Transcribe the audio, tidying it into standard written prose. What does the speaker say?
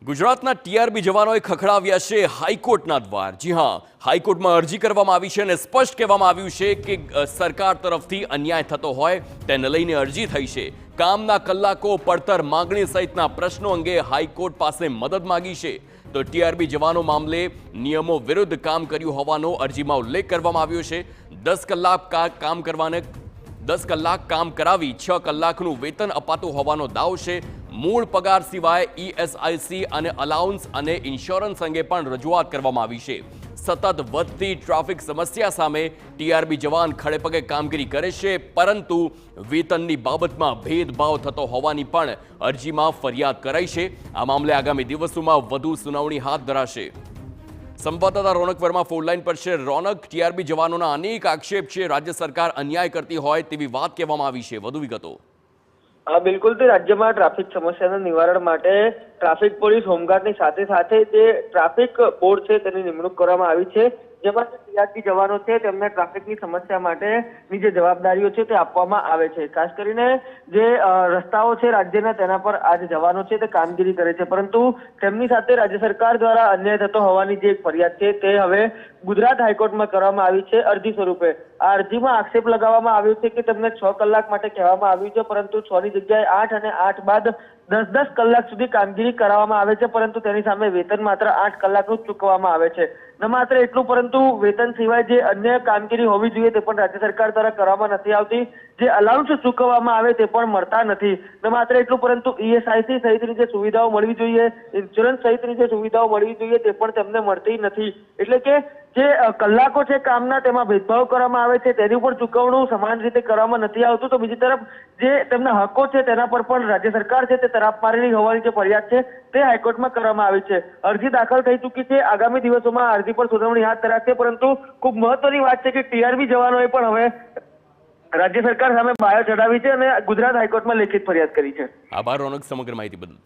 ગુજરાતના ટીઆરબી જવાનોએ ખખડાવ્યા છે હાઈકોર્ટના દ્વાર। જી હા, હાઈકોર્ટમાં અરજી કરવામાં આવી છે અને સ્પષ્ટ કહેવામાં આવ્યું છે કે સરકાર તરફથી અન્યાય થતો હોય તેને લઈને અરજી થઈ છે। કામના કલાકો, પડતર માંગણી સહિતના પ્રશ્નો અંગે હાઈકોર્ટ પાસે મદદ માંગી છે। તો ટીઆરબી જવાનો મામલે નિયમો વિરુદ્ધ કામ કર્યું હોવાનો અરજીમાં ઉલ્લેખ કરવામાં આવ્યો છે। 10 કલાક કામ કરાવી 6 કલાકનું વેતન અપાતું હોવાનો દાવો છે। મૂળ પગાર સિવાય ઈએસઆઈસી અને અલાઉન્સ અને ઇન્સ્યોરન્સ અંગે પણ રજૂઆત કરવામાં આવી છે। સતત વધતી ટ્રાફિક સમસ્યા સામે ટીઆરબી જવાન ખડેપગે કામગીરી કરે છે, પરંતુ વેતનની બાબતમાં ભેદભાવ થતો હોવાની પણ અરજીમાં ફરિયાદ કરાઈ છે। આ મામલે આગામી દિવસોમાં વધુ સુનાવણી હાથ ધરાશે। સંવાદદાતા રોનક વર્મા ફોનલાઈન પર છે। રોનક, ટીઆરબી જવાનોના અનેક આક્ષેપ છે રાજ્ય સરકાર અન્યાય કરતી હોય તેવી વાત કહેવામાં આવી છે, વધુ વિગતો? બિલકુલ, તે રાજ્યમાં ટ્રાફિક સમસ્યાના નિવારણ માટે ટ્રાફિક પોલીસ, હોમગાર્ડની સાથે સાથે જે ટ્રાફિક બોર્ડ છે તેની નિમણૂક કરવામાં આવી છે, જેમાં ટીઆરબી જવાનો છે તેમને ટ્રાફિકની સમસ્યા માટેની જે જવાબદારીઓ છે તે આપવામાં આવે છે। ખાસ કરીને જે રસ્તાઓ છે રાજ્યના તેના પર આ જે જવાનો છે તે કામગીરી કરે છે, પરંતુ તેમની સાથે રાજ્ય સરકાર દ્વારા અન્યાય થતો હોવાની જે એક ફરિયાદ છે તે હવે ગુજરાત હાઈકોર્ટમાં કરવામાં આવી છે અરજી સ્વરૂપે। આ અરજીમાં આક્ષેપ લગાવવામાં આવ્યો છે કે તેમને 6 કલાક માટે કહેવામાં આવ્યું છે, પરંતુ 6 ની જગ્યાએ 8 અને 8 બાદ 10 કલાક સુધી કામગીરી કરાવવામાં આવે છે, પરંતુ તેની સામે વેતન માત્ર 8 કલાકનું જ ચૂકવવામાં આવે છે। ન માત્ર એટલું, પરંતુ વેતન સિવાય જે અન્ય કામગીરી હોવી જોઈએ તે પણ રાજ્ય સરકાર દ્વારા કરવામાં નથી આવતી। જે અલાઉન્સ ચૂકવવામાં આવે તે પણ મળતા નથી। ન માત્ર એટલું, પરંતુ ઈએસઆઈસી સહિતની જે સુવિધાઓ મળવી જોઈએ, ઇન્સ્યોરન્સ સહિતની જે સુવિધાઓ મળવી જોઈએ તે પણ તેમને મળતી નથી। એટલે કે જે કલાકો છે કામના તેમાં ભેદભાવ કરવામાં આવે છે, તેની ઉપર ચૂકવણું સમાન રીતે કરવામાં નથી આવતું। તો બીજી તરફ જે તેમના હકો છે તેના પર પણ રાજ્ય સરકાર છે તે તરાપમારી હોવાની જે ફરિયાદ છે તે હાઈકોર્ટમાં કરવામાં આવી છે। અરજી દાખલ થઈ ચૂકી છે, આગામી દિવસોમાં અરજી પર સુનાવણી હાથ ધરાશે, પરંતુ ખૂબ મહત્વની વાત છે કે ટીઆરબી જવાનોએ પણ હવે રાજ્ય સરકાર સામે બાયો ચડાવી છે અને ગુજરાત હાઈકોર્ટમાં લેખિત ફરિયાદ કરી છે। આભાર રોનક, સમગ્ર માહિતી બદલ।